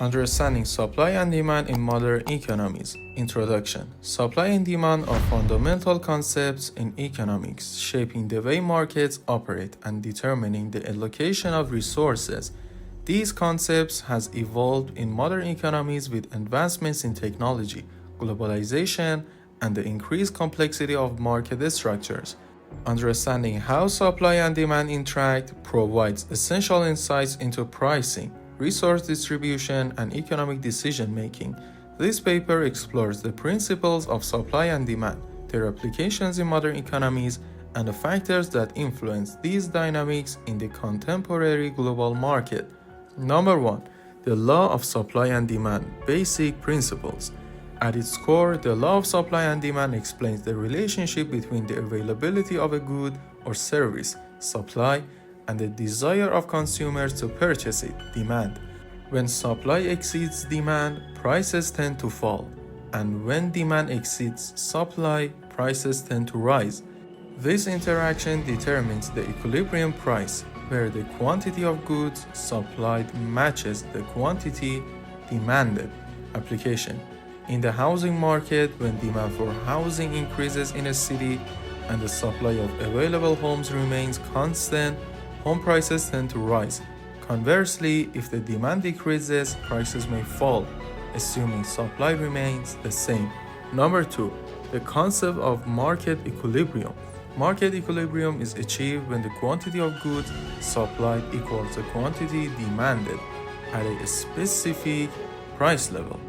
Understanding supply and demand in modern economies. Introduction. Supply and demand are fundamental concepts in economics, shaping the way markets operate and determining the allocation of resources. These concepts has evolved in modern economies with advancements in technology, globalization, and the increased complexity of market structures. Understanding how supply and demand interact provides essential insights into pricing, resource distribution, and economic decision making. This paper explores the principles of supply and demand, their applications in modern economies, and the factors that influence these dynamics in the contemporary global market. Number 1. The law of supply and demand. Basic principles. At its core, the law of supply and demand explains the relationship between the availability of a good or service, supply, and the desire of consumers to purchase it, demand. When supply exceeds demand, prices tend to fall, and when demand exceeds supply, prices tend to rise. This interaction determines the equilibrium price, where the quantity of goods supplied matches the quantity demanded. Application. In the housing market, when demand for housing increases in a city and the supply of available homes remains constant, home prices tend to rise. Conversely, if the demand decreases, prices may fall, assuming supply remains the same. Number 2. The concept of market equilibrium. Market equilibrium is achieved when the quantity of goods supplied equals the quantity demanded at a specific price level.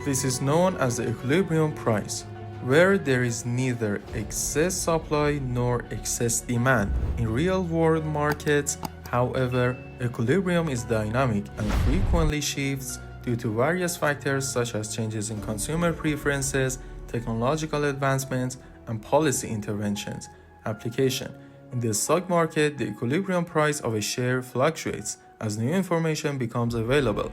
This is known as the equilibrium price, where there is neither excess supply nor excess demand. In real-world markets, however, equilibrium is dynamic and frequently shifts due to various factors such as changes in consumer preferences, technological advancements, and policy interventions. Application. In the stock market, the equilibrium price of a share fluctuates as new information becomes available,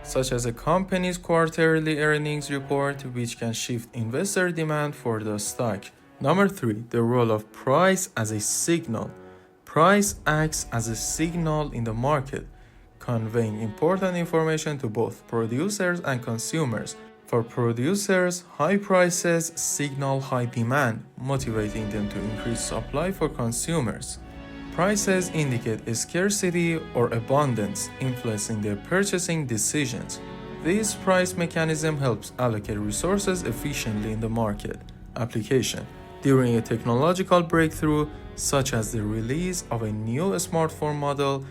such as a company's quarterly earnings report, which can shift investor demand for the stock. Number 3. The role of price as a signal. Price acts as a signal in the market, conveying important information to both producers and consumers. For producers, high prices signal high demand, motivating them to increase supply for consumers. Prices indicate a scarcity or abundance, influencing their purchasing decisions. This price mechanism helps allocate resources efficiently in the market. Application. During a technological breakthrough, such as the release of a new smartphone model,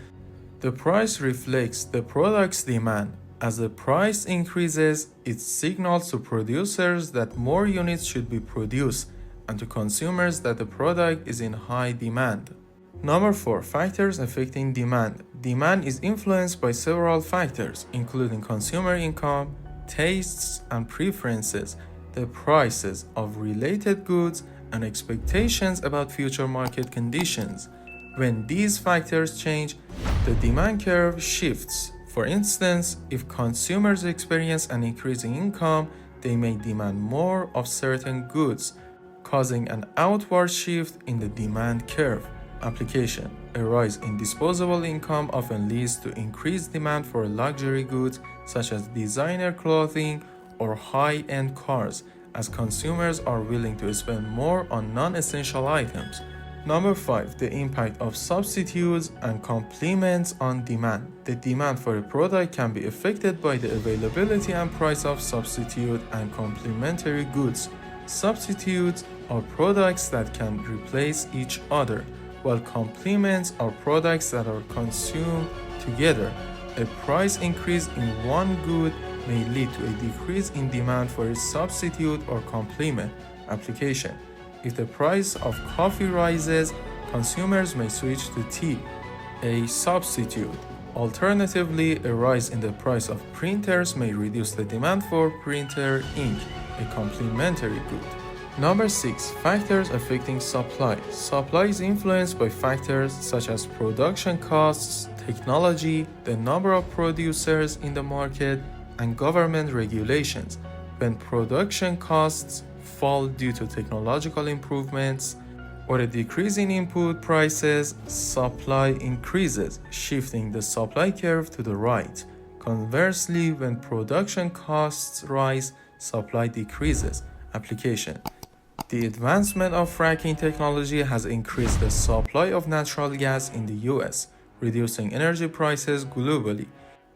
the price reflects the product's demand. As the price increases, it signals to producers that more units should be produced, and to consumers that the product is in high demand. Number 4. Factors affecting demand. Demand is influenced by several factors, including consumer income, tastes and preferences, the prices of related goods, and expectations about future market conditions. When these factors change, the demand curve shifts. For instance, if consumers experience an increase in income, they may demand more of certain goods, causing an outward shift in the demand curve. Application. A rise in disposable income often leads to increased demand for luxury goods such as designer clothing or high-end cars, as consumers are willing to spend more on non-essential items. Number 5. The impact of substitutes and complements on demand. The demand for a product can be affected by the availability and price of substitute and complementary goods. Substitutes are products that can replace each other, while complements are products that are consumed together. A price increase in one good may lead to a decrease in demand for a substitute or complement. Application. If the price of coffee rises, consumers may switch to tea, a substitute. Alternatively, a rise in the price of printers may reduce the demand for printer ink, a complementary good. Number 6. Factors affecting supply. Supply is influenced by factors such as production costs, technology, the number of producers in the market, and government regulations. When production costs fall due to technological improvements or a decrease in input prices, supply increases, shifting the supply curve to the right. Conversely, when production costs rise, supply decreases. Application: the advancement of fracking technology has increased the supply of natural gas in the US, reducing energy prices globally.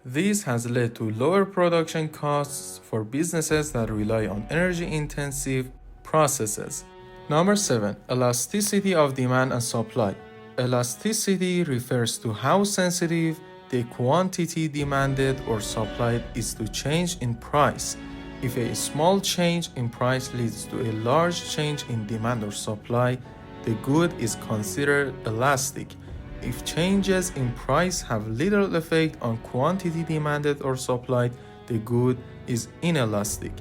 This has led to lower production costs for businesses that rely on energy-intensive processes. Number 7. Elasticity of demand and supply. Elasticity refers to how sensitive the quantity demanded or supplied is to change in price. If a small change in price leads to a large change in demand or supply, the good is considered elastic. If changes in price have little effect on quantity demanded or supplied, the good is inelastic.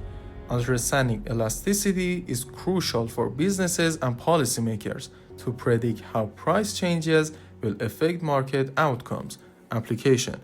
Understanding elasticity is crucial for businesses and policymakers to predict how price changes will affect market outcomes. Application: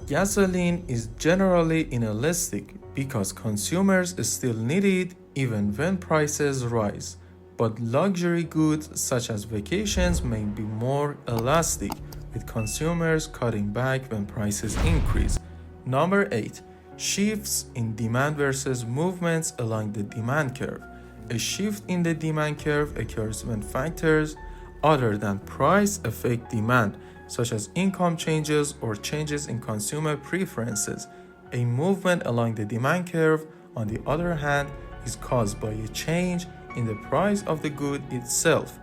gasoline is generally inelastic because consumers still need it even when prices rise. But luxury goods such as vacations may be more elastic, with consumers cutting back when prices increase. Number 8. Shifts in demand versus movements along the demand curve. A shift in the demand curve occurs when factors other than price affect demand, such as income changes or changes in consumer preferences. A movement along the demand curve, on the other hand, is caused by a change in the price of the good itself.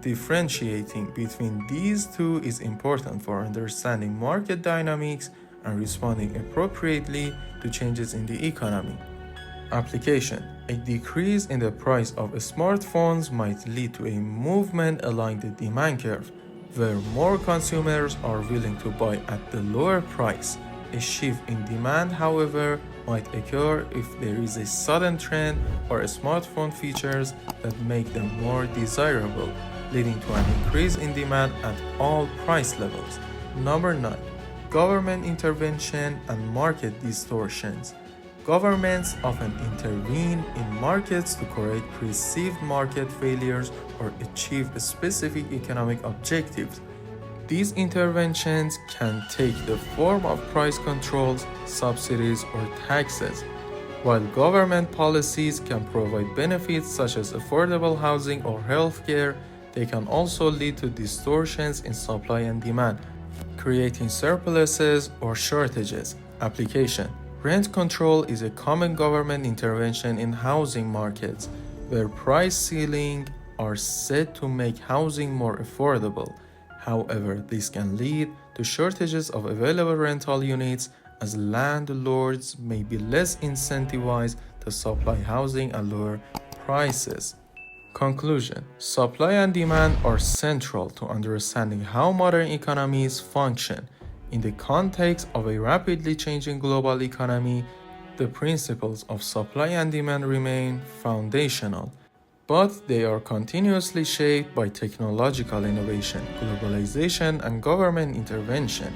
Differentiating between these two is important for understanding market dynamics and responding appropriately to changes in the economy. Application: a decrease in the price of smartphones might lead to a movement along the demand curve, where more consumers are willing to buy at the lower price. A shift in demand, however, might occur if there is a sudden trend or smartphone features that make them more desirable, leading to an increase in demand at all price levels. Number 9. Government intervention and market distortions. Governments often intervene in markets to correct perceived market failures or achieve specific economic objectives. These interventions can take the form of price controls, subsidies, or taxes. While government policies can provide benefits such as affordable housing or healthcare, they can also lead to distortions in supply and demand, creating surpluses or shortages. Application: rent control is a common government intervention in housing markets, where price ceilings are set to make housing more affordable. However, this can lead to shortages of available rental units, as landlords may be less incentivized to supply housing at lower prices. Conclusion: supply and demand are central to understanding how modern economies function. In the context of a rapidly changing global economy, the principles of supply and demand remain foundational, but they are continuously shaped by technological innovation, globalization, and government intervention.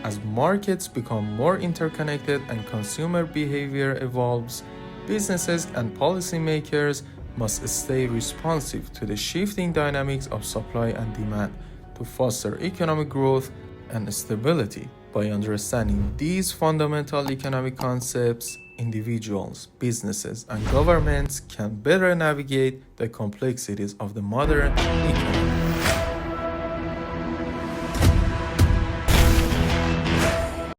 As markets become more interconnected and consumer behavior evolves, businesses and policymakers must stay responsive to the shifting dynamics of supply and demand to foster economic growth and stability. By understanding these fundamental economic concepts, individuals, businesses, and governments can better navigate the complexities of the modern economy.